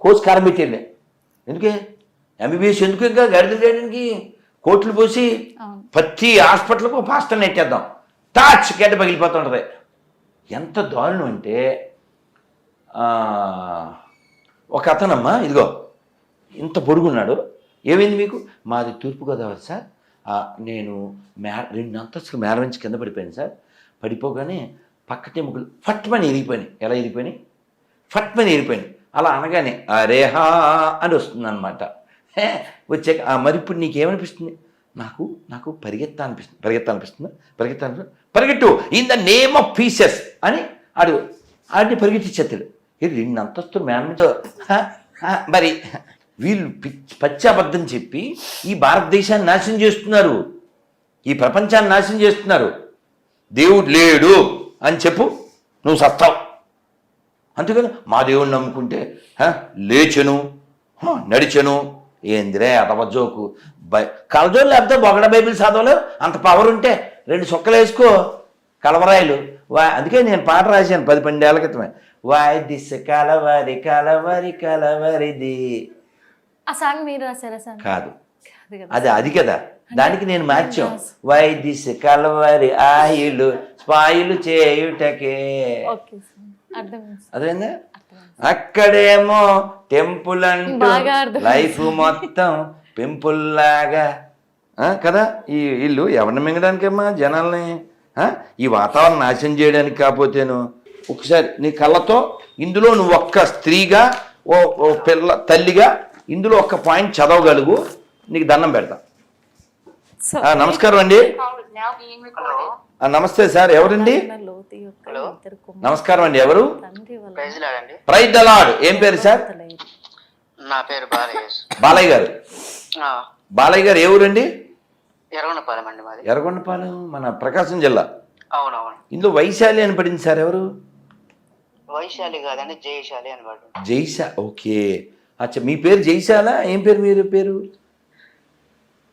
కోసి కారం పెట్టేయండి. ఎందుకే ఎంబీబీఎస్ ఎందుకు ఇంకా గడిదలు చేయడానికి కోట్లు పోసి ప్రతి హాస్పిటల్కు పాస్టర్ నెట్టేద్దాం, టాచ్ గడ్డ పగిలిపోతుంటుంది. ఎంత దారుణం అంటే ఒక అతనమ్మా ఇదిగో ఇంత పొడుగున్నాడు, ఏమైంది మీకు? మాది తూర్పుగోదావరి సార్, నేను 2 అంతస్తులు మేర నుంచి కింద పడిపోయాను సార్. పడిపోగానే పక్కటెముకలు ఫట్మని ఇరిగిపోయినాయి. ఎలా ఇరిగిపోయినాయి? ఫట్మని ఇరిగిపోయినాయి. అలా అనగానే అరేహా అని వస్తుంది అనమాట. వచ్చాక మరి ఇప్పుడు నీకేమనిపిస్తుంది? నాకు పరిగెత్తాలనిపిస్తుంది. పరిగెట్టు in the name of pieces అని ఆడిని పరిగెట్టించేస్తాడు. 2 అంతస్తులు మేర నుంచి మరి వీళ్ళు పచ్చి అబద్ధం చెప్పి ఈ భారతదేశాన్ని నాశనం చేస్తున్నారు, ఈ ప్రపంచాన్ని నాశనం చేస్తున్నారు. దేవుడు లేడు అని చెప్పు, నువ్వు సత్తావు. అంతేకాదు మా దేవుడిని నమ్ముకుంటే లేచెను నడిచెను. ఏందిరే అతవజోకు కలజోలు లేకపోతే ఒకడ బైబిల్ చదవలేవు. అంత పవర్ ఉంటే 2 చొక్కలు వేసుకో కలవరాయలు. అందుకే నేను పాట రాశాను 10-12 ఏళ్ల క్రితమే. వాయ్ దిస్ కలవరి కలవరి కలవరిది. ఆ సాంగ్ మీరు రాశారా సార్? కాదు, అది కదా, దానికి నేను మార్చాం. వై దిస్ కలవరి ఆయిలు స్పాయిలు చేయుటకే. అదేందా? అక్కడేమో టెంపుల్ అంటూ లైఫ్ మొత్తం పింపుల్ లాగా కదా. ఈ ఇల్లు ఎవరిని మింగడానికమ్మా? జనాల్ని ఈ వాతావరణం నాశనం చేయడానికి. కాకపోతేను ఒకసారి నీ కళ్ళతో ఇందులో నువ్వు ఒక్క స్త్రీగా ఓ పిల్ల తల్లిగా ఇందులో ఒక్క పాయింట్ చదవగలుగు, నీకు దండం పెడతా. నమస్కారం అండి. నమస్తే సార్, ఎవరండి? నమస్కారం అండి, ఎవరు? Praise the Lord. ఏం పేరు సార్? నా పేరు బాలయ్య గారు. బాలయ్య గారు ఏ ఊరండి? ఎర్రగొండపాలెం అండి మాది. ఎర్రగొండపాలెం మన ప్రకాశం జిల్లా. అవునవును. ఇందులో వైశాలి అని పడింది సార్, ఎవరు? వైశాలి కాదండి, జయశాలి అని పడింది. జైశా, ఓకే. అచ్చా, మీ పేరు జైశాలా? ఏం పేరు మీరు పేరు?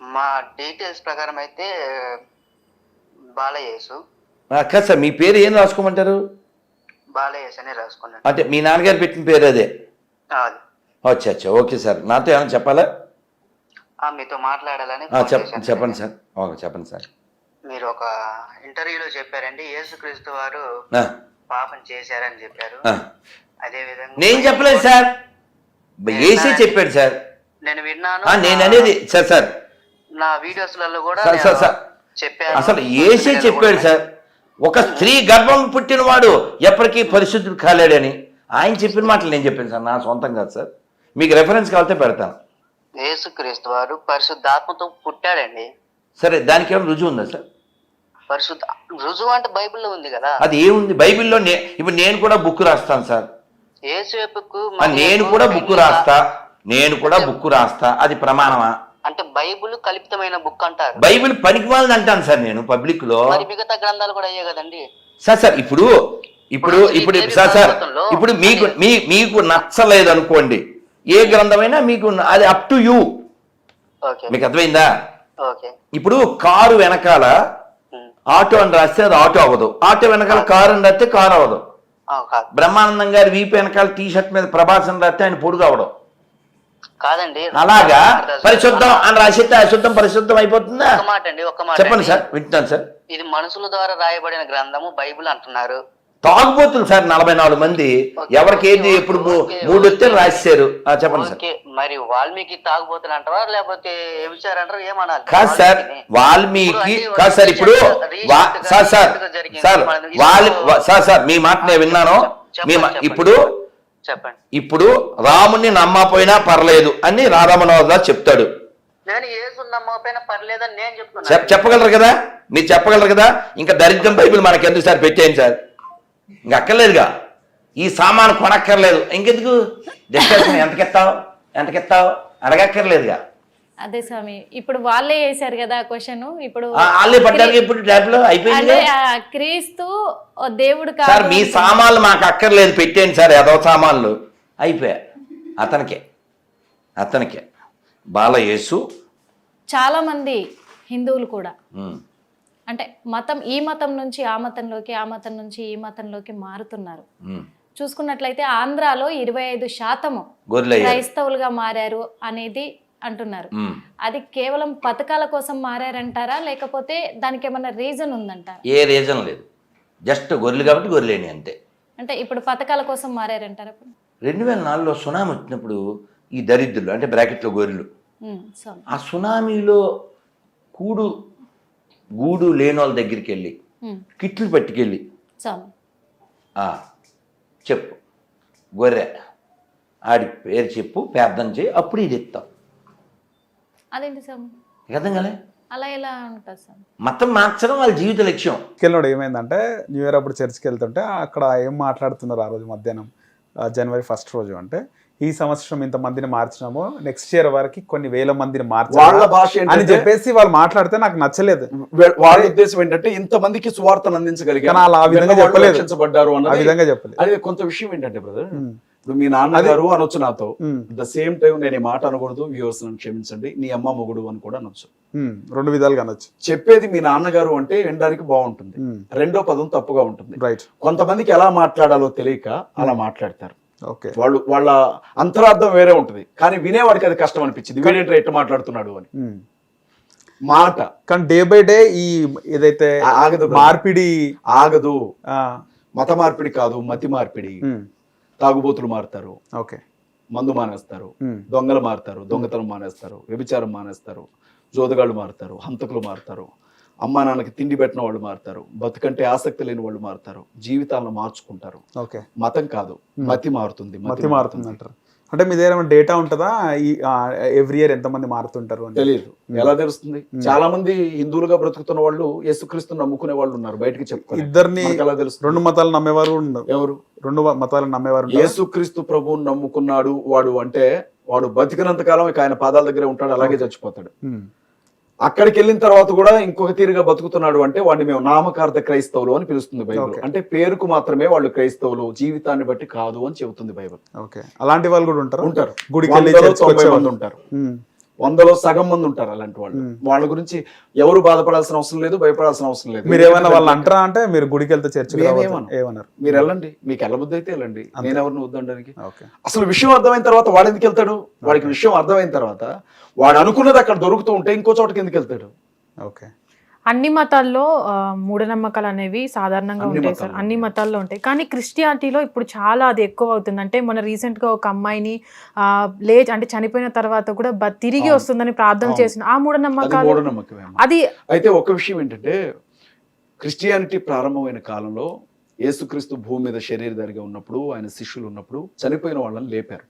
మా డీటెయిల్స్ ప్రకారం అయితే బాలయేసు. కాదు సార్, మీ పేరు ఏం రాసుకోమంటారు? బాలయేసు అని రాసుకున్నాను. అంటే మీ నాన్నగారు పెట్టిన పేరు అదే? అది. అచ్చా, ఓకే సార్. నాతో ఏమైనా చెప్పాలా? మీతో మాట్లాడాలని చెప్పండి సార్. చెప్పండి సార్. మీరు ఒక ఇంటర్వ్యూలో చెప్పారండి, యేసుక్రీస్తు వారు పాపం చేశారని చెప్పారు. అదే విధంగా నేను చెప్పలేదు సార్, ఏసీ చెప్పాడు సార్. నేను విన్నాను. నేను అనేది సార్ నా వీడియోస్లలో కూడా చెప్పారు. అసలు ఏసీ చెప్పాడు సార్, ఒక స్త్రీ గర్భం పుట్టినవాడు ఎప్పటికీ పరిశుద్ధుడు కాలేడని ఆయన చెప్పిన మాటలు నేను చెప్పాను సార్, నా సొంతం కాదు సార్. మీకు రెఫరెన్స్ కావాలంటే పెడతాను. యేసుక్రీస్తు వారు పరిశుద్ధాత్మతో పుట్టాడండి. సరే, దానికి ఏమైనా రుజువు ఉందా సార్? రుజువు అంటే బైబిల్లో ఉంది కదా. అది ఏముంది బైబిల్లో? ఇప్పుడు నేను కూడా బుక్ రాస్తాను సార్. నేను కూడా బుక్ రాస్తా, అది ప్రమాణమా? అంటే బైబిల్ కల్పితమైన బుక్ అంటారు. బైబిల్ పనికిమాలని అంటాను సార్ నేను పబ్లిక్ లో. మిగతా గ్రంథాలు కూడా అయ్యే కదండి సార్. ఇప్పుడు మీకు నచ్చలేదు అనుకోండి, ఏ గ్రంథమైనా మీకు అది అప్ టు యూ. మీకు అర్థమైందా? ఇప్పుడు కారు వెనకాల ఆటో అని రాస్తే అది ఆటో అవ్వదు, ఆటో వెనకాల కారు అని రాస్తే కారు అవ్వదు. బ్రహ్మానందం గారి వీపు వెనకాల టీ షర్ట్ మీద ప్రభాస్ అని రాస్తే ఆయన పొడుగు అవ్వడం కాదండి. అలాగా పరిశుద్ధం అని రాసిస్తే అశుద్ధం పరిశుద్ధం అయిపోతుందా? చెప్పండి సార్, వింటున్నాను సార్. ఇది మనుషుల ద్వారా రాయబడిన గ్రంథము బైబిల్ అంటున్నారు. తాగుబోతులు సార్ 44 మంది, ఎవరికి ఏది ఎప్పుడు 3 వస్తే రాశారు. చెప్పండి సార్. మరి వాల్మీకి తాగుబోతులు అంటారా లేకపోతే ఏమిచారంటారు, ఏమనాలి? కాదు సార్, వాల్మీకి కాదు సార్. ఇప్పుడు సార్ మీ మాట నేను విన్నాను. చెప్పండి. ఇప్పుడు రాముని నమ్మపోయినా పర్లేదు అని రాధామనోహర్ చెప్తాడు. నేను యేసుని నమ్మకపోయినా పర్లేదని నేను చెప్తున్నాను. చెప్పగలరు కదా, మీరు చెప్పగలరు కదా. ఇంకా దరిద్రం బైబిల్ మనకి ఎందుకు సార్, పెట్టేయండి సార్. ఇంక అక్కర్లేదుగా, ఈ సామాను కొనక్కర్లేదు, ఇంకెందుకు డిస్కషన్? ఎంతకెత్తావు అడగక్కర్లేదుగా. అదే స్వామి, ఇప్పుడు వాళ్ళే వేశారు కదా క్వశ్చన్. ఇప్పుడు వాళ్ళే పడ్డారు. ఇప్పుడు ట్యాబ్లో అయిపోయింది. క్రీస్తు దేవుడు కాదు సార్, మీ సామాన్లు మాకు అక్కర్లేదు, పెట్టేయండి సార్. ఏదో సామాన్లు అయిపోయా. అతనికే బాలయేసు. చాలా మంది హిందువులు కూడా అంటే ఈ మతం నుంచి ఆ మతంలోకి, ఆ మతం నుంచి ఈ మతంలోకి మారుతున్నారు. చూసుకున్నట్లయితే ఆంధ్రాలో 25% గొర్రెలు అయ్యారు. క్రైస్తవులుగా మారారు అనేది అంటున్నారు. అది కేవలం పథకాల కోసం మారారంటారా, లేకపోతే దానికి ఏమన్నా రీజన్ ఉందంటారా? ఏ రీజన్ లేదు, జస్ట్ గొర్రెలు కాబట్టి గొర్రెలేని అంతే. అంటే ఇప్పుడు పథకాల కోసం మారారంటారా? 2004లో సునామీ వచ్చినప్పుడు ఈ దరిద్రులు అంటే బ్రాకెట్లో గొర్రెలు సో ఆ సునామీలో గూడు లేని వాళ్ళ దగ్గరికి వెళ్ళి కిట్లు పట్టుకెళ్ళి చెప్పు గొర్రె ఆడి పేరు చెప్పు, ప్రార్థన చేయి, అప్పుడు ఇది ఇస్తాం. అదేంటి సార్, అర్థం కాలే? అలా ఎలా ఉంటుంది సార్? మతం మార్చడం వాళ్ళ జీవిత లక్ష్యం. వెళ్ళినప్పుడు ఏమైందంటే న్యూ ఇయర్ అప్పుడు చర్చ్కి వెళ్తుంటే అక్కడ ఏం మాట్లాడుతున్నారు ఆ రోజు మధ్యాహ్నం, జనవరి 1 రోజు, అంటే ఈ సంవత్సరం ఇంతమందిని మార్చినాము, నెక్స్ట్ ఇయర్ వరకు కొన్ని వేల మందిని వాళ్ళ భాష అని చెప్పేసి వాళ్ళు మాట్లాడితే నాకు నచ్చలేదు. వాళ్ళ ఉద్దేశం ఏంటంటే ఇంతమందికి సువార్తను అందించగలిగారు, ఆ విధంగా చెప్పలేదు, రక్షించబడ్డారు ఆ విధంగా చెప్పలేదు. అదే కొంత విషయం ఏంటంటే బ్రదర్, ఇప్పుడు మీ నాన్నగారు అనొచ్చు నాతో, ద సేమ్ టైం నేను ఈ మాట అనకూడదు, వ్యూవర్స్ నన్ను క్షమించండి, నీ అమ్మ మొగుడు అని కూడా అనొచ్చు, 2 విధాలుగా అనొచ్చు. చెప్పేది మీ నాన్నగారు అంటే వినడానికి బాగుంటుంది, రెండో పదం తప్పుగా ఉంటుంది. రైట్. కొంతమందికి ఎలా మాట్లాడాలో తెలియక అలా మాట్లాడతారు. ఓకే, వాళ్ళ అంతరార్థం వేరే ఉంటుంది, కానీ వినేవాడికి అది కష్టం అనిపించింది, వీడేంటి ఎట్లా మాట్లాడుతున్నాడు అని మాట. కానీ డే బై డే ఈ ఏదైతే ఆగదు, మార్పిడి ఆగదు. మత మార్పిడి కాదు, మతి మార్పిడి. తాగుబోతులు మారుతారు, ఓకే, మందు మానేస్తారు, దొంగలు మారుతారు, దొంగతనం మానేస్తారు, వ్యభిచారం మానేస్తారు, జోదగాళ్ళు మారుతారు, హంతకులు మారుతారు, అమ్మా నాన్నకి తిండి పెట్టిన వాళ్ళు మారుతారు, బతుకంటే ఆసక్తి లేని వాళ్ళు మారుతారు, జీవితాలను మార్చుకుంటారు. ఓకే, మతం కాదు, మతి మారుతుంది. మతి మారుతుంది అంటారు. అంటే మీ దగ్గర డేటా ఉంటుందా ఎవ్రీ ఇయర్ ఎంతమంది మారుతుంటారు అని? తెలియదు. ఎలా తెలుస్తుంది? చాలా మంది హిందువులుగా బ్రతుకుతున్న వాళ్ళు యేసుక్రీస్తుని నమ్ముకునే వాళ్ళు ఉన్నారు, బయటకి చెప్పుకోరు. ఇద్దరిని ఎలా తెలుస్తుంది? 2 మతాలు నమ్మేవారు ఉన్నారు. ఎవరు? 2 మతాలు నమ్మేవారు. యేసుక్రీస్తు ప్రభువుని నమ్ముకున్నాడు వాడు అంటే వాడు బతికినంత కాలం ఇక ఆయన పాదాల దగ్గరే ఉంటాడు, అలాగే చచ్చిపోతాడు. అక్కడికి వెళ్ళిన తర్వాత కూడా ఇంకొక తీరుగా బతుకుతున్నాడు అంటే వాడిని మేము నామకార్థ క్రైస్తవులు అని పిలుస్తుంది బైబిల్. అంటే పేరుకు మాత్రమే వాళ్ళు క్రైస్తవులు, జీవితాన్ని బట్టి కాదు అని చెబుతుంది బైబిల్. ఓకే, అలాంటి వాళ్ళు కూడా ఉంటారు. గుడికి 100 మంది ఉంటారు, 100లో సగం మంది ఉంటారు అలాంటి వాళ్ళు. వాళ్ళ గురించి ఎవరు బాధపడాల్సిన అవసరం లేదు, భయపడాల్సిన అవసరం లేదు. మీరు ఏమన్నా వాళ్ళు అంటారా? అంటే మీరు గుడికి వెళ్తే చర్చ ఏమన్నారు? మీరు వెళ్ళండి, మీకు వెళ్ళబుద్ధి అయితే వెళ్ళండి, నేను ఎవరిని వద్దనడానికి. అసలు విషయం అర్థమైన తర్వాత వాడు ఎందుకు వెళ్తాడు? వాడికి విషయం అర్థమైన తర్వాత వాడు అనుకున్నది అక్కడ దొరుకుతూ ఉంటే ఇంకో చోటకి ఎందుకు వెళ్తాడు? ఓకే, అన్ని మతాల్లో మూఢనమ్మకాలు అనేవి సాధారణంగా ఉంటాయి సార్, అన్ని మతాల్లో ఉంటాయి. కానీ క్రిస్టియానిటీలో ఇప్పుడు చాలా అది ఎక్కువ అవుతుంది. అంటే మన రీసెంట్ గా ఒక అమ్మాయిని అంటే చనిపోయిన తర్వాత కూడా తిరిగి వస్తుందని ప్రార్థన చేసిన ఆ మూఢనమ్మకాలు, అది అయితే ఒక విషయం ఏంటంటే క్రిస్టియానిటీ ప్రారంభమైన కాలంలో యేసుక్రీస్తు భూమి మీద శరీరధారిగా ఉన్నప్పుడు, ఆయన శిష్యులు ఉన్నప్పుడు చనిపోయిన వాళ్ళని లేపారు.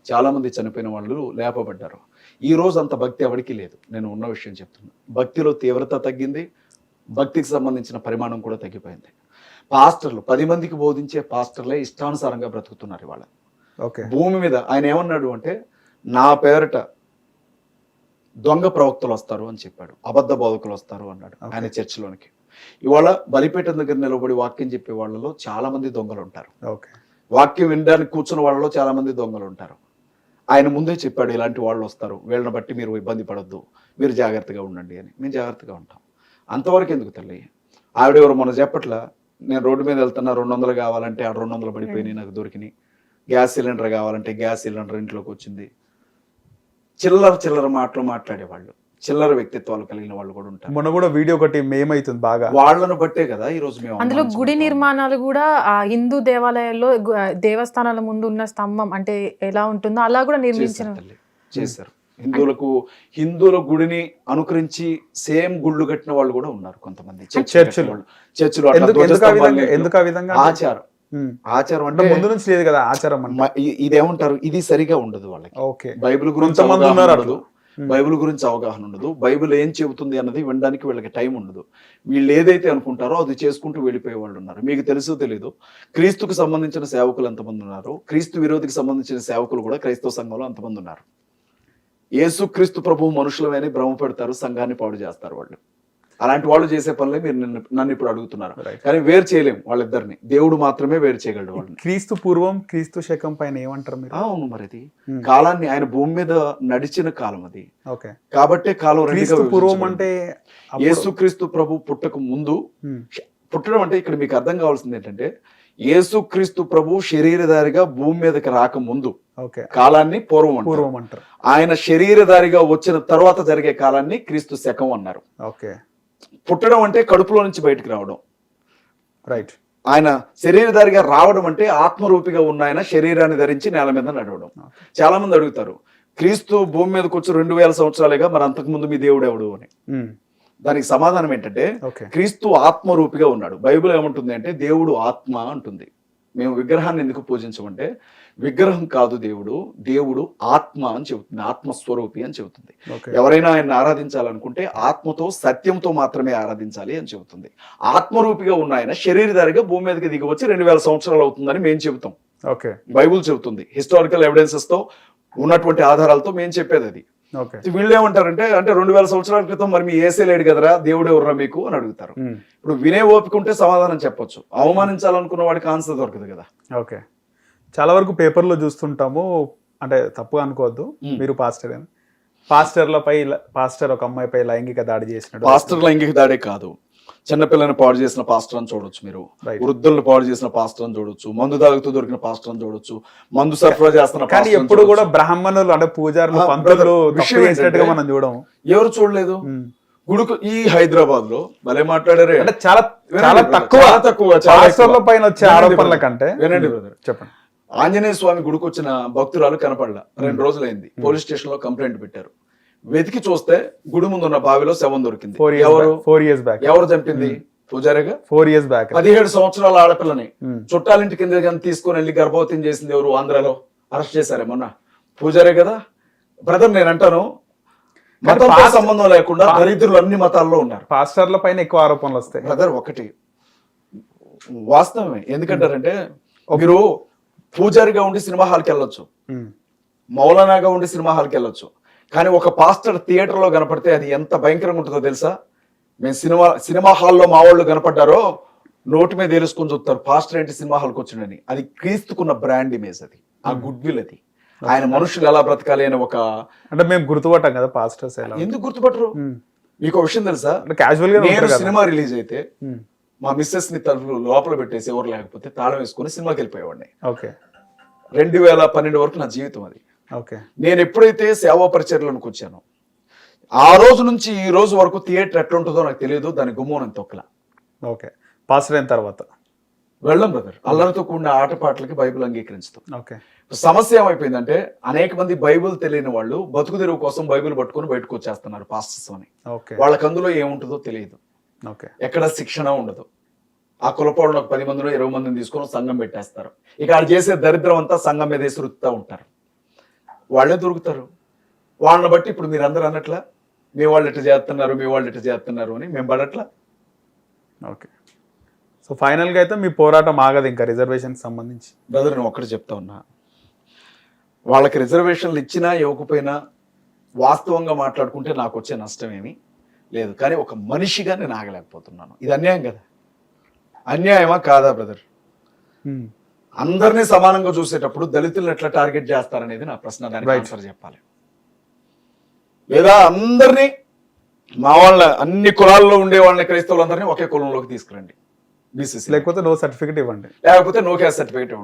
చాలా మంది చనిపోయిన వాళ్ళు లేపబడ్డారు. ఈ రోజు అంత భక్తి ఎవరికి లేదు, నేను ఉన్న విషయం చెప్తున్నా. భక్తిలో తీవ్రత తగ్గింది, భక్తికి సంబంధించిన పరిమాణం కూడా తగ్గిపోయింది. పాస్టర్లు 10 మందికి బోధించే పాస్టర్లే ఇష్టానుసారంగా బ్రతుకుతున్నారు ఇవాళ భూమి మీద. ఆయన ఏమన్నాడు అంటే, నా పేరట దొంగ ప్రవక్తలు వస్తారు అని చెప్పాడు, అబద్ధ బోధకులు వస్తారు అన్నాడు ఆయన చర్చిలోనికి. ఇవాళ బలిపీఠం దగ్గర నిలబడి వాక్యం చెప్పే వాళ్ళలో చాలా మంది దొంగలు ఉంటారు, వాక్యం వినడానికి కూర్చున్న వాళ్ళలో చాలా మంది దొంగలు ఉంటారు. ఆయన ముందే చెప్పాడు, ఇలాంటి వాళ్ళు వస్తారు, వీళ్ళని బట్టి మీరు ఇబ్బంది పడొద్దు, మీరు జాగ్రత్తగా ఉండండి అని. మేము జాగ్రత్తగా ఉంటాం. అంతవరకు ఎందుకు తల్లి? ఆవిడెవరు మొన్న చెప్పట్లా, నేను రోడ్డు మీద వెళ్తున్నా 200 కావాలంటే ఆ 200 పడిపోయినాయి, నాకు దొరికినాయి. గ్యాస్ సిలిండర్ కావాలంటే గ్యాస్ సిలిండర్ ఇంట్లోకి వచ్చింది. చిల్లర మాటలు మాట్లాడేవాళ్ళు, చిల్లర వ్యక్తిత్వాలు కలిగిన వాళ్ళు కూడా ఉంటారు. మొన్న కూడా వీడియో ఒకటి మేమైతుంది బాగా, వాళ్ళను బట్టే కదా ఈ రోజు మేము. అందులో గుడి నిర్మాణాలు కూడా హిందూ దేవాలయాల్లో దేవస్థానాల ముందు ఉన్న స్తంభం అంటే ఎలా ఉంటుందో అలా కూడా చేశారు. హిందువుల గుడిని అనుకరించి సేమ్ గుళ్ళు కట్టిన వాళ్ళు కూడా ఉన్నారు కొంతమంది చర్చిలు. ఆచారం అంటే ముందు నుంచి లేదు కదా ఆచారం. ఇదేమంటారు, ఇది సరిగా ఉండదు వాళ్ళకి. బైబిల్ గురించి బైబిల్ గురించి అవగాహన ఉండదు, బైబిల్ ఏం చెబుతుంది అన్నది వినడానికి వీళ్ళకి టైం ఉండదు. వీళ్ళు ఏదైతే అనుకుంటారో అది చేసుకుంటూ వెళ్ళిపోయే వాళ్ళు ఉన్నారు. మీకు తెలుసో తెలీదు, క్రీస్తుకు సంబంధించిన సేవకులు ఎంతమంది ఉన్నారు, క్రీస్తు విరోధికి సంబంధించిన సేవకులు కూడా క్రైస్తవ సంఘంలో అంతమంది ఉన్నారు. యేసు క్రీస్తు ప్రభువు మనుషులమని భ్రమ పెడతారు, సంఘాన్ని పాడు చేస్తారు వాళ్ళు. అలాంటి వాళ్ళు చేసే పనులే మీరు నన్ను ఇప్పుడు అడుగుతున్నారు. కానీ వేరు చేయలేం వాళ్ళిద్దరిని, దేవుడు మాత్రమే వేరు చేయగలడు వాళ్ళని. క్రీస్తు పూర్వం క్రీస్తు శకం పైన ఏమంటారు మీరు? అవును, మరి అది కాలాన్ని ఆయన భూమి మీద నడిచిన కాలం అది. కాబట్టే కాలం పూర్వం అంటే యేసుక్రీస్తు ప్రభు పుట్టక ముందు. పుట్టడం అంటే ఇక్కడ మీకు అర్థం కావాల్సింది ఏంటంటే, యేసుక్రీస్తు ప్రభు శరీరధారిగా భూమి మీదకి రాకముందు ఓకే, కాలాన్ని పూర్వం అంటారు. పూర్వం అంటారు. ఆయన శరీరధారిగా వచ్చిన తర్వాత జరిగే కాలాన్ని క్రీస్తు శకం అన్నారు. ఓకే, పుట్టడం అంటే కడుపులో నుంచి బయటకు రావడం. రైట్. ఆయన శరీరధారిగా రావడం అంటే ఆత్మరూపిగా ఉన్న ఆయన శరీరాన్ని ధరించి నేల మీద నడవడం. చాలా మంది అడుగుతారు, క్రీస్తు భూమి మీదకి వచ్చి 2000 సంవత్సరాలుగా, మరి అంతకుముందు మీ దేవుడు ఎవడు అని. దానికి సమాధానం ఏంటంటే ఓకే, క్రీస్తు ఆత్మరూపిగా ఉన్నాడు. బైబిల్ ఏమంటుంది అంటే దేవుడు ఆత్మ అంటుంది. మేము విగ్రహాన్ని ఎందుకు పూజించమంటే విగ్రహం కాదు దేవుడు, దేవుడు ఆత్మ అని చెబుతుంది, ఆత్మస్వరూపి అని చెబుతుంది. ఓకే, ఎవరైనా ఆయన్ని ఆరాధించాలనుకుంటే ఆత్మతో సత్యంతో మాత్రమే ఆరాధించాలి అని చెబుతుంది. ఆత్మరూపిగా ఉన్న ఆయన శరీరధారిగా భూమి మీదకి దిగి వచ్చి 2000 సంవత్సరాలు అవుతుందని మేము చెబుతాం. ఓకే, బైబుల్ చెబుతుంది. హిస్టారికల్ ఎవిడెన్సెస్ తో ఉన్నటువంటి ఆధారాలతో మేము చెప్పేది అది. ఓకే, వీళ్ళు ఏమంటారంటే, అంటే 2000 సంవత్సరాల క్రితం మరి మీ ఏసే లేడు కదరా, దేవుడు ఎవర్రా మీకు అని అడుగుతారు. ఇప్పుడు వినే ఓపిక ఉంటే సమాధానం చెప్పొచ్చు, అవమానించాలనుకున్న వాడికి ఆన్సర్ దొరకదు కదా. ఓకే. చాలా వరకు పేపర్లో చూస్తుంటాము, అంటే తప్పుగా అనుకోవద్దు, మీరు పాస్టర్ ఒక అమ్మాయిపై లైంగిక దాడి చేసినాడు. పాస్టర్ లైంగిక దాడే కాదు, చిన్నపిల్లని పాడు చేసిన పాస్టర్ అని చూడొచ్చు, మీరు వృద్ధులను పాడు చేసిన పాస్టర్ అని చూడొచ్చు, మందు తాగుతూ దొరికిన పాస్టర్ అని చూడొచ్చు, మందు సరఫరా చేస్తున్న. కానీ ఎప్పుడు కూడా బ్రాహ్మణులు అంటే పూజారులు పంతులు తప్పు చేసినట్టుగా మనం చూడము. ఎవరు చూడలేదు. గుడుకు ఈ హైదరాబాద్ లో భలే మాట్లాడారే, అంటే చాలా తక్కువ పాస్టర్ల పైన వచ్చే ఆరోపణల కంటే. వినండి బ్రదర్, చెప్పండి. ఆంజనేయ స్వామి గుడికి వచ్చిన భక్తురాలు కనపడలా, 2 రోజులైంది. పోలీస్ స్టేషన్ లో కంప్లైంట్ పెట్టారు. వెతికి చూస్తే గుడి ముందు ఉన్న బావిలో శవం దొరికింది. 4 years back. ఎవరు చంపింది? పూజారిగా. 4 years back. 17 సంవత్సరాల ఆడపిల్లని చుట్టాలింటి కింద తీసుకొని వెళ్ళి గర్భవతిని చేసింది ఎవరు? ఆంధ్రాలో అరెస్ట్ చేశారే మొన్న. పూజారే కదా. బ్రదర్ నేను అంటాను, మతంతో సంబంధం లేకుండా దరిద్రులు అన్ని మతాల్లో ఉన్నారు. పాస్టర్ల పైన ఎక్కువ ఆరోపణలు వస్తాయి. బ్రదర్ ఒకటి వాస్తవమే. ఎందుకంటారంటే, మీరు పూజారిగా ఉండి సినిమా హాల్కి వెళ్ళొచ్చు, మౌలానాగా ఉండి సినిమా హాల్కి వెళ్ళొచ్చు, కానీ ఒక పాస్టర్ థియేటర్ లో కనపడితే అది ఎంత భయంకరంగా ఉంటుందో తెలుసా? మేము సినిమా హాల్లో మా వాళ్ళు కనపడ్డారో నోటి మీద తెలుసుకొని చూస్తారు, పాస్టర్ ఏంటి సినిమా హాల్కి వచ్చిండని. అది క్రీస్తుకున్న బ్రాండ్ ఇమేజ్, అది ఆ గుడ్ విల్. అది ఆయన మనుషులు ఎలా బ్రతకాలి అని ఒక, అంటే మేము గుర్తుపట్టాం కదా పాస్టర్స్. ఎందుకు గుర్తుపట్టరు? మీకు ఒక విషయం తెలుసా? క్యాజువల్ గా నేను సినిమా రిలీజ్ అయితే మా మిస్సెస్ ని తలుపు లోపల పెట్టేసి ఎవరు లేకపోతే తాళం వేసుకుని సినిమాకి వెళ్ళిపోయేవాడిని. ఓకే, 2012 వరకు నా జీవితం అది. ఓకే. నేను ఎప్పుడైతే సేవా పరిచర్యలోకి వచ్చానో ఆ రోజు నుంచి ఈ రోజు వరకు థియేటర్ ఎట్లా ఉంటుందో నాకు తెలియదు, దాని గుమ్మం తొక్కలా. ఓకే, పాస్టర్ అయిన తర్వాత వెళ్ళం బ్రదర్. అల్లరితో కూడిన ఆటపాటలకి బైబిల్ అంగీకరించుతాం. ఓకే. సమస్య ఏమైపోయిందంటే, అనేక మంది బైబిల్ తెలియని వాళ్ళు బతుకు తెరువు కోసం బైబిల్ పట్టుకొని బయటకు వచ్చేస్తున్నారు పాస్టర్స్ అని. వాళ్ళకి అందులో ఏముంటుందో తెలియదు, ఎక్కడ శిక్షణ ఉండదు. ఆ కులపోవడం 10 మందిలో 20 మందిని తీసుకొని సంఘం పెట్టేస్తారు. ఇక వాళ్ళు చేసే దరిద్రం అంతా సంఘం మీద రుత్తా ఉంటారు. వాళ్ళే దొరుకుతారు. వాళ్ళని బట్టి ఇప్పుడు మీరు అందరూ అన్నట్లా మీ వాళ్ళు ఇట్లా చేస్తున్నారు అని మేము పడట్లా. ఓకే. సో ఫైనల్గా అయితే మీ పోరాటం ఆగదు ఇంకా రిజర్వేషన్ సంబంధించి. బ్రదర్ నేను ఒక్కటి చెప్తా ఉన్నా, వాళ్ళకి రిజర్వేషన్లు ఇచ్చినా ఇవ్వకపోయినా వాస్తవంగా మాట్లాడుకుంటే నాకు వచ్చే నష్టం ఏమీ లేదు. కానీ ఒక మనిషిగా నేను ఆగలేకపోతున్నాను. ఇది అన్యాయం కదా? అన్యాయమా కాదా బ్రదర్? అందరినీ సమానంగా చూసేటప్పుడు దళితులను ఎట్లా టార్గెట్ చేస్తారనేది నా ప్రశ్న. దానికి ఆన్సర్ చెప్పాలి. లేదా అందరినీ, మా వాళ్ళ అన్ని కులాల్లో ఉండే వాళ్ళని, క్రైస్తవులందరినీ ఒకే కులంలోకి తీసుకురండి, బీసీసీ. లేకపోతే నో సర్టిఫికేట్ ఇవ్వండి, లేకపోతే నో క్యాస్ట్ సర్టిఫికేట్ ఇవ్వండి.